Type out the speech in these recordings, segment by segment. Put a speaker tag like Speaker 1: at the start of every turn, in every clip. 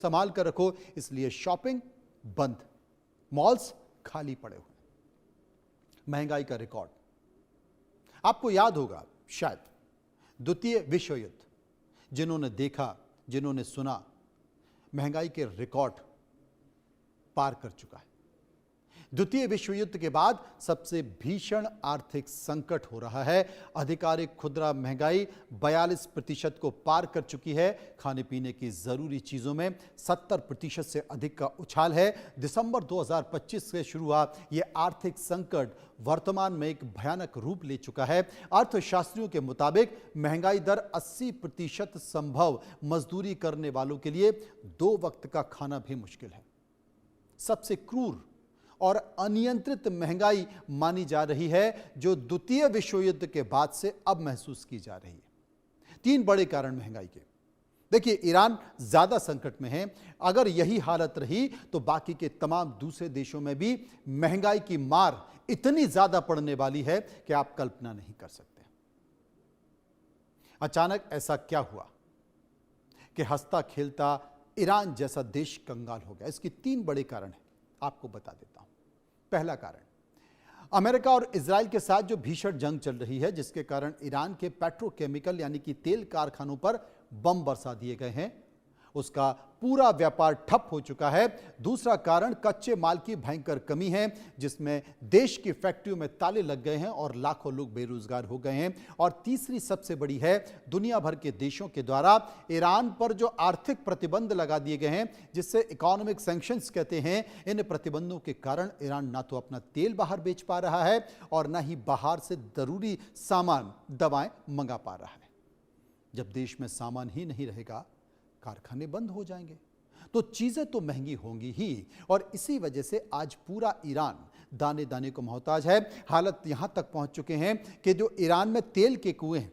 Speaker 1: संभाल कर रखो, इसलिए शॉपिंग बंद, मॉल्स खाली पड़े हुए। महंगाई का रिकॉर्ड आपको याद होगा शायद, द्वितीय विश्व युद्ध, जिन्होंने देखा, जिन्होंने सुना, महंगाई के रिकॉर्ड पार कर चुका है। द्वितीय विश्व युद्ध के बाद सबसे भीषण आर्थिक संकट हो रहा है। आधिकारिक खुदरा महंगाई 42% को पार कर चुकी है। खाने पीने की जरूरी चीजों में 70% से अधिक का उछाल है। दिसंबर 2025 से शुरू हुआ यह आर्थिक संकट वर्तमान में एक भयानक रूप ले चुका है। अर्थशास्त्रियों के मुताबिक महंगाई दर 80% संभव मजदूरी करने वालों के लिए 2 वक्त का खाना भी मुश्किल है। सबसे क्रूर और अनियंत्रित महंगाई मानी जा रही है, जो द्वितीय विश्व युद्ध के बाद से अब महसूस की जा रही है। 3 बड़े कारण महंगाई के। देखिए, ईरान ज्यादा संकट में है। अगर यही हालत रही तो बाकी के तमाम दूसरे देशों में भी महंगाई की मार इतनी ज्यादा पड़ने वाली है कि आप कल्पना नहीं कर सकते। अचानक ऐसा क्या हुआ कि हंसता खेलता ईरान जैसा देश कंगाल हो गया? इसके 3 बड़े कारण हैं, आपको बता देता हूं। पहला कारण, अमेरिका और इजराइल के साथ जो भीषण जंग चल रही है, जिसके कारण ईरान के पेट्रोकेमिकल यानी कि तेल कारखानों पर बम बरसा दिए गए हैं, उसका पूरा व्यापार ठप हो चुका है। दूसरा कारण, कच्चे माल की भयंकर कमी है, जिसमें देश की फैक्ट्रियों में ताले लग गए हैं और लाखों लोग बेरोजगार हो गए हैं। और तीसरी सबसे बड़ी है, दुनिया भर के देशों के द्वारा ईरान पर जो आर्थिक प्रतिबंध लगा दिए गए हैं, जिससे इकोनॉमिक सैंक्शंस कहते हैं। इन प्रतिबंधों के कारण ईरान ना तो अपना तेल बाहर बेच पा रहा है और ना ही बाहर से जरूरी सामान, दवाएं मंगा पा रहा है। जब देश में सामान ही नहीं रहेगा, कारखाने बंद हो जाएंगे, तो चीजें तो महंगी होंगी ही। और इसी वजह से आज पूरा ईरान दाने दाने को मोहताज है। हालत यहां तक पहुंच चुके हैं कि जो ईरान में तेल के कुएं हैं,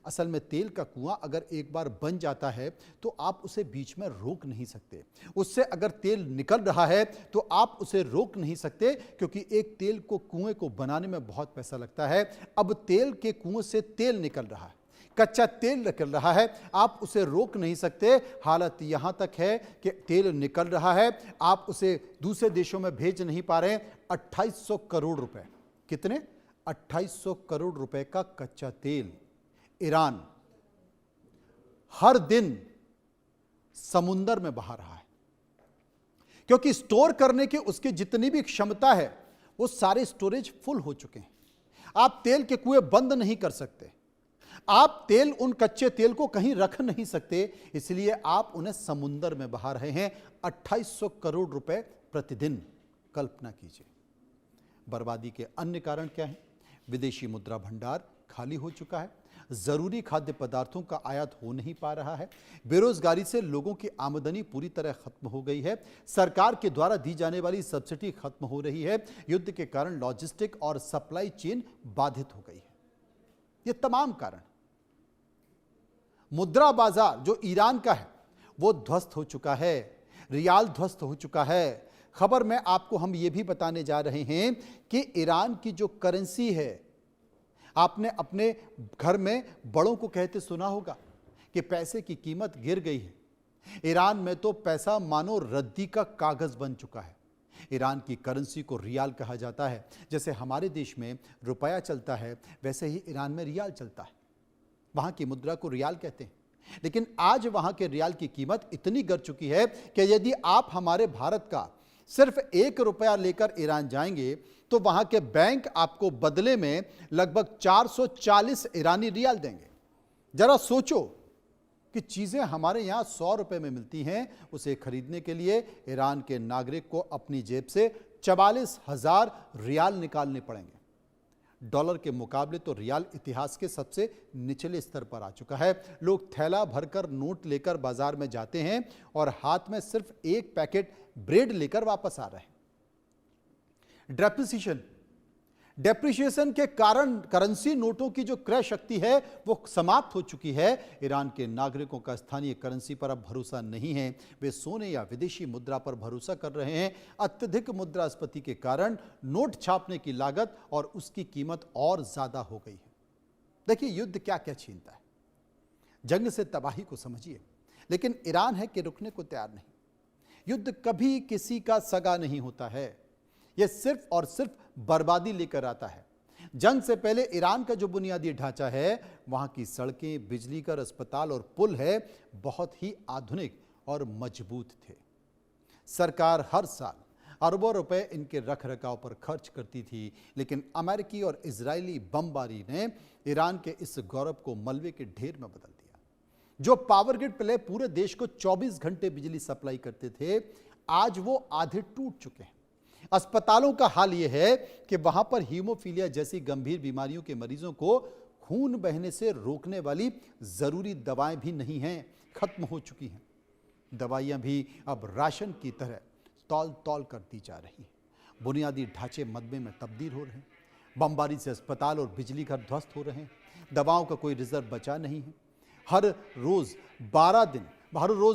Speaker 1: असल में तेल का कुआं अगर एक बार बन जाता है तो आप उसे बीच में रोक नहीं सकते। उससे अगर तेल निकल रहा है तो आप उसे रोक नहीं सकते, क्योंकि एक तेल को कुएं को बनाने में बहुत पैसा लगता है। अब तेल के कुएं से तेल निकल रहा है, कच्चा तेल निकल रहा है, आप उसे रोक नहीं सकते। हालत यहां तक है कि तेल निकल रहा है, आप उसे दूसरे देशों में भेज नहीं पा रहे। 2800 करोड़ रुपए, कितने? 2800 करोड़ रुपए का कच्चा तेल ईरान हर दिन समुंदर में बहा रहा है, क्योंकि स्टोर करने की उसकी जितनी भी क्षमता है, वो सारे स्टोरेज फुल हो चुके हैं। आप तेल के कुएं बंद नहीं कर सकते, आप तेल, उन कच्चे तेल को कहीं रख नहीं सकते, इसलिए आप उन्हें समुंदर में बहा रहे हैं। 2800 करोड़ रुपए प्रतिदिन, कल्पना कीजिए। बर्बादी के अन्य कारण क्या हैं? विदेशी मुद्रा भंडार खाली हो चुका है, जरूरी खाद्य पदार्थों का आयात हो नहीं पा रहा है, बेरोजगारी से लोगों की आमदनी पूरी तरह खत्म हो गई है, सरकार के द्वारा दी जाने वाली सब्सिडी खत्म हो रही है, युद्ध के कारण लॉजिस्टिक और सप्लाई चेन बाधित हो गई है। ये तमाम कारण, मुद्रा बाजार जो ईरान का है वो ध्वस्त हो चुका है, रियाल ध्वस्त हो चुका है। खबर में आपको हम ये भी बताने जा रहे हैं कि ईरान की जो करेंसी है, आपने अपने घर में बड़ों को कहते सुना होगा कि पैसे की कीमत गिर गई है। ईरान में तो पैसा मानो रद्दी का कागज बन चुका है। ईरान की करेंसी को रियाल कहा जाता है। जैसे हमारे देश में रुपया चलता है, वैसे ही ईरान में रियाल चलता है। वहां की मुद्रा को रियाल कहते हैं। लेकिन आज वहां के रियाल की कीमत इतनी गिर चुकी है कि यदि आप हमारे भारत का सिर्फ 1 रुपया लेकर ईरान जाएंगे तो वहां के बैंक आपको बदले में लगभग 440 ईरानी रियाल देंगे। जरा सोचो कि चीजें हमारे यहां 100 रुपए में मिलती हैं, उसे खरीदने के लिए ईरान के नागरिक को अपनी जेब से 44,000 रियाल निकालने पड़ेंगे। डॉलर के मुकाबले तो रियाल इतिहास के सबसे निचले स्तर पर आ चुका है। लोग थैला भरकर नोट लेकर बाजार में जाते हैं और हाथ में सिर्फ 1 पैकेट ब्रेड लेकर वापस आ रहे हैं। डेप्रिसिएशन के कारण करेंसी नोटों की जो क्रय शक्ति है वो समाप्त हो चुकी है। ईरान के नागरिकों का स्थानीय करेंसी पर अब भरोसा नहीं है, वे सोने या विदेशी मुद्रा पर भरोसा कर रहे हैं। अत्यधिक मुद्रास्फीति के कारण नोट छापने की लागत और उसकी कीमत और ज्यादा हो गई है। देखिए, युद्ध क्या क्या छीनता है, जंग से तबाही को समझिए, लेकिन ईरान है कि रुकने को तैयार नहीं। युद्ध कभी किसी का सगा नहीं होता है। यह सिर्फ और सिर्फ बर्बादी लेकर आता है। जंग से पहले ईरान का जो बुनियादी ढांचा है, वहां की सड़कें, बिजली घर, अस्पताल और पुल है, बहुत ही आधुनिक और मजबूत थे। सरकार हर साल अरबों रुपए इनके रखरखाव पर खर्च करती थी, लेकिन अमेरिकी और इजरायली बमबारी ने ईरान के इस गौरव को मलबे के ढेर में बदल दिया। जो पावर ग्रिड पहले पूरे देश को 24 घंटे बिजली सप्लाई करते थे, आज वो आधे टूट चुके हैं। अस्पतालों का हाल यह है कि वहां पर हीमोफीलिया जैसी गंभीर बीमारियों के मरीजों को खून बहने से रोकने वाली जरूरी दवाएं भी नहीं हैं, खत्म हो चुकी हैं। दवाइयां भी अब राशन की तरह तौल तौल कर दी जा रही है। बुनियादी ढांचे मलबे में तब्दील हो रहे हैं। बमबारी से अस्पताल और बिजली घर ध्वस्त हो रहे हैं। दवाओं का कोई रिजर्व बचा नहीं है। हर रोज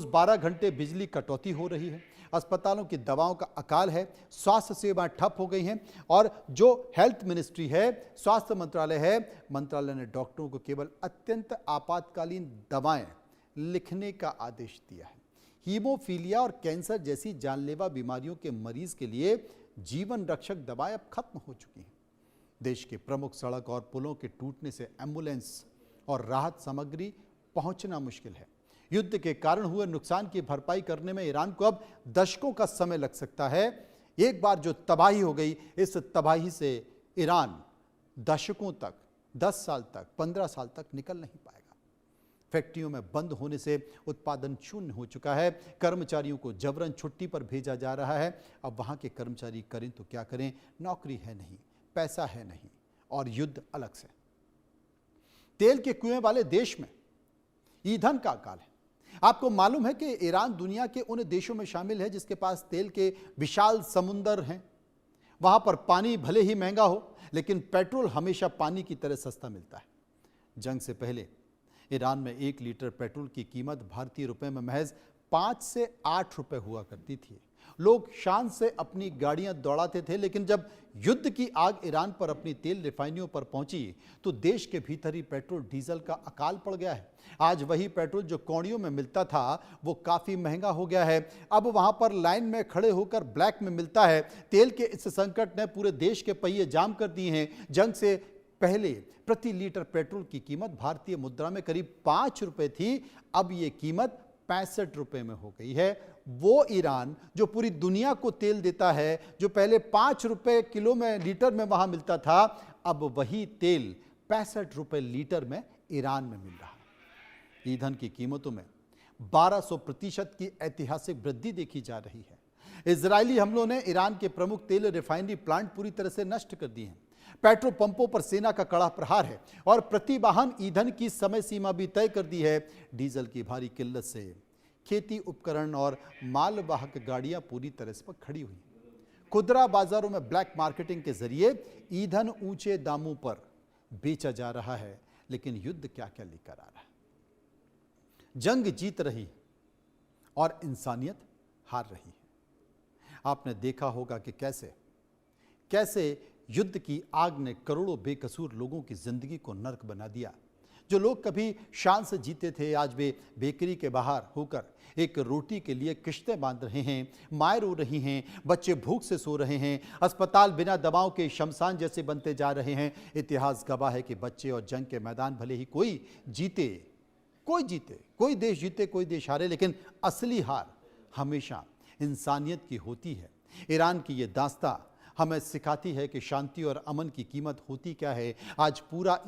Speaker 1: 12 घंटे बिजली कटौती हो रही है। अस्पतालों की दवाओं का अकाल है। स्वास्थ्य सेवाएं ठप हो गई हैं और जो हेल्थ मिनिस्ट्री है, स्वास्थ्य मंत्रालय है, मंत्रालय ने डॉक्टरों को केवल अत्यंत आपातकालीन दवाएं लिखने का आदेश दिया है। हीमोफीलिया और कैंसर जैसी जानलेवा बीमारियों के मरीज के लिए जीवन रक्षक दवाएं अब खत्म हो चुकी हैं। देश के प्रमुख सड़क और पुलों के टूटने से एम्बुलेंस और राहत सामग्री पहुंचना मुश्किल है। युद्ध के कारण हुए नुकसान की भरपाई करने में ईरान को अब दशकों का समय लग सकता है। एक बार जो तबाही हो गई, इस तबाही से ईरान दशकों तक, 10 साल तक, 15 साल तक निकल नहीं पाएगा। फैक्ट्रियों में बंद होने से उत्पादन शून्य हो चुका है। कर्मचारियों को जबरन छुट्टी पर भेजा जा रहा है। अब वहां के कर्मचारी करें तो क्या करें, नौकरी है नहीं, पैसा है नहीं और युद्ध अलग से। तेल के कुएं वाले देश में ईंधन का अकाल है। आपको मालूम है कि ईरान दुनिया के उन देशों में शामिल है जिसके पास तेल के विशाल समुंदर हैं। वहां पर पानी भले ही महंगा हो, लेकिन पेट्रोल हमेशा पानी की तरह सस्ता मिलता है। जंग से पहले ईरान में 1 लीटर पेट्रोल की कीमत भारतीय रुपए में महज 5 से 8 रुपए हुआ करती थी। लोग शान से अपनी गाड़ियां दौड़ाते थे, लेकिन जब युद्ध की आग ईरान पर अपनी तेल रिफाइनरियों पर पहुंची तो देश के भीतर ही पेट्रोल डीजल का अकाल पड़ गया है। आज वही पेट्रोल जो कौड़ियों में मिलता था वो काफी महंगा हो गया है। अब वहां पर लाइन में खड़े होकर ब्लैक में मिलता है। तेल के इस संकट ने पूरे देश के पहिए जाम कर दिए हैं। जंग से पहले प्रति लीटर पेट्रोल की कीमत भारतीय मुद्रा में करीब 5 रुपए थी, अब यह कीमत 65 रुपए में हो गई है। वो ईरान जो पूरी दुनिया को तेल देता है, जो पहले 5 रुपए किलो में, लीटर में वहां मिलता था, अब वही तेल 65 रुपए लीटर में ईरान में मिल रहा है। ईंधन की कीमतों में 1200% की ऐतिहासिक वृद्धि देखी जा रही है। इजरायली हमलों ने ईरान के प्रमुख तेल रिफाइनरी प्लांट पूरी तरह से नष्ट कर दिए हैं। पेट्रोल पंपों पर सेना का कड़ा प्रहार है और प्रति वाहन ईंधन की समय सीमा भी तय कर दी है। डीजल की भारी किल्लत से खेती उपकरण और मालवाहक गाड़ियां पूरी तरह से खड़ी हुई। खुदरा बाजारों में ब्लैक मार्केटिंग के जरिए ईंधन ऊंचे दामों पर बेचा जा रहा है। लेकिन युद्ध क्या क्या लेकर आ रहा है। जंग जीत रही और इंसानियत हार रही है। आपने देखा होगा कि कैसे युद्ध की आग ने करोड़ों बेकसूर लोगों की जिंदगी को नर्क बना दिया। जो लोग कभी शान से जीते थे, आज वे बेकरी के बाहर होकर एक रोटी के लिए किश्तें बांध रहे हैं, माएँ रो रही हैं, बच्चे भूख से सो रहे हैं, अस्पताल बिना दवाओं के शमशान जैसे बनते जा रहे हैं। इतिहास गवाह है कि बच्चे और जंग के मैदान भले ही कोई देश जीते, कोई देश हारे, लेकिन असली हार हमेशा इंसानियत की होती है। ईरान की ये दास्तां हमें सिखाती है कि शांति और अमन की कीमत होती क्या है। आज पूरा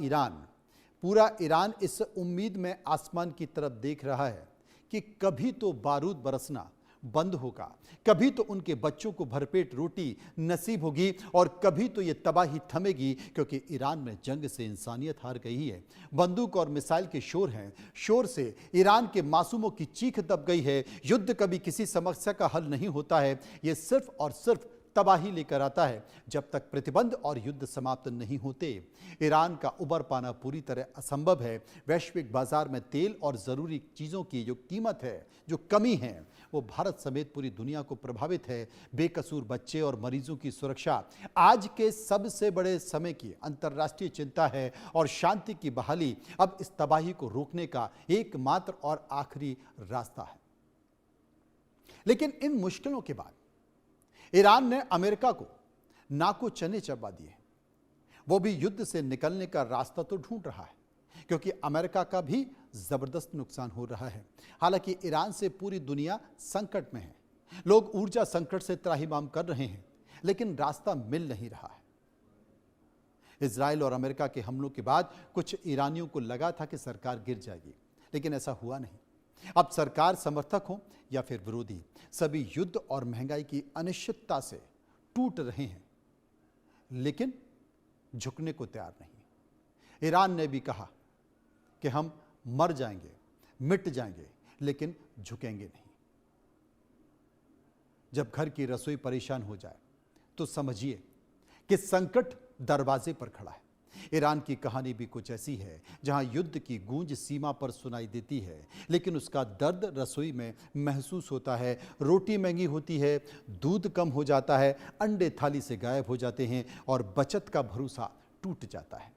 Speaker 1: ईरान इस उम्मीद में आसमान की तरफ देख रहा है कि कभी तो बारूद बरसना बंद होगा, कभी तो उनके बच्चों को भरपेट रोटी नसीब होगी और कभी तो ये तबाही थमेगी, क्योंकि ईरान में जंग से इंसानियत हार गई है। बंदूक और मिसाइल के शोर से ईरान के मासूमों की चीख दब गई है। युद्ध कभी किसी समस्या का हल नहीं होता है, ये सिर्फ और सिर्फ तबाही लेकर आता है। जब तक प्रतिबंध और युद्ध समाप्त नहीं होते, ईरान का उबर पाना पूरी तरह असंभव है। वैश्विक बाजार में तेल और जरूरी चीजों की जो कीमत है, जो कमी है, वो भारत समेत पूरी दुनिया को प्रभावित है। बेकसूर बच्चे और मरीजों की सुरक्षा आज के सबसे बड़े समय की अंतर्राष्ट्रीय चिंता है और शांति की बहाली अब इस तबाही को रोकने का एकमात्र और आखिरी रास्ता है। लेकिन इन मुश्किलों के बाद ईरान ने अमेरिका को नाको चने चबा दिए। वो भी युद्ध से निकलने का रास्ता तो ढूंढ रहा है, क्योंकि अमेरिका का भी जबरदस्त नुकसान हो रहा है। हालांकि ईरान से पूरी दुनिया संकट में है। लोग ऊर्जा संकट से त्राहिमाम कर रहे हैं, लेकिन रास्ता मिल नहीं रहा है। इजराइल और अमेरिका के हमलों के बाद कुछ ईरानियों को लगा था कि सरकार गिर जाएगी, लेकिन ऐसा हुआ नहीं। अब सरकार समर्थक हो या फिर विरोधी, सभी युद्ध और महंगाई की अनिश्चितता से टूट रहे हैं, लेकिन झुकने को तैयार नहीं। ईरान ने भी कहा कि हम मर जाएंगे, मिट जाएंगे, लेकिन झुकेंगे नहीं। जब घर की रसोई परेशान हो जाए तो समझिए कि संकट दरवाजे पर खड़ा है। ईरान की कहानी भी कुछ ऐसी है, जहां युद्ध की गूंज सीमा पर सुनाई देती है, लेकिन उसका दर्द रसोई में महसूस होता है। रोटी महंगी होती है, दूध कम हो जाता है, अंडे थाली से गायब हो जाते हैं और बचत का भरोसा टूट जाता है।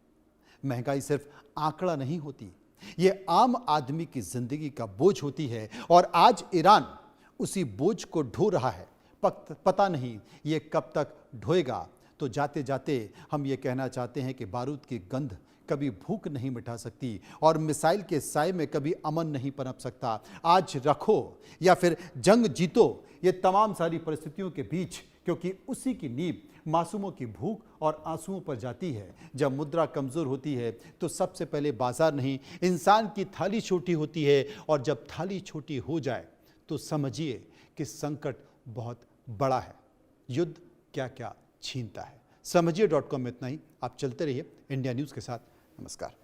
Speaker 1: महंगाई सिर्फ आंकड़ा नहीं होती, ये आम आदमी की जिंदगी का बोझ होती है, और आज ईरान उसी बोझ को ढो रहा है। पता नहीं ये कब तक ढोएगा। तो जाते जाते हम ये कहना चाहते हैं कि बारूद की गंध कभी भूख नहीं मिटा सकती, और मिसाइल के साए में कभी अमन नहीं पनप सकता। आज रखो या फिर जंग जीतो, ये तमाम सारी परिस्थितियों के बीच, क्योंकि उसी की नींव मासूमों की भूख और आंसुओं पर जाती है। जब मुद्रा कमज़ोर होती है तो सबसे पहले बाजार नहीं, इंसान की थाली छोटी होती है, और जब थाली छोटी हो जाए तो समझिए कि संकट बहुत बड़ा है। युद्ध क्या क्या छीनता है। समझिए.com में इतना ही। आप चलते रहिए इंडिया न्यूज़ के साथ। नमस्कार।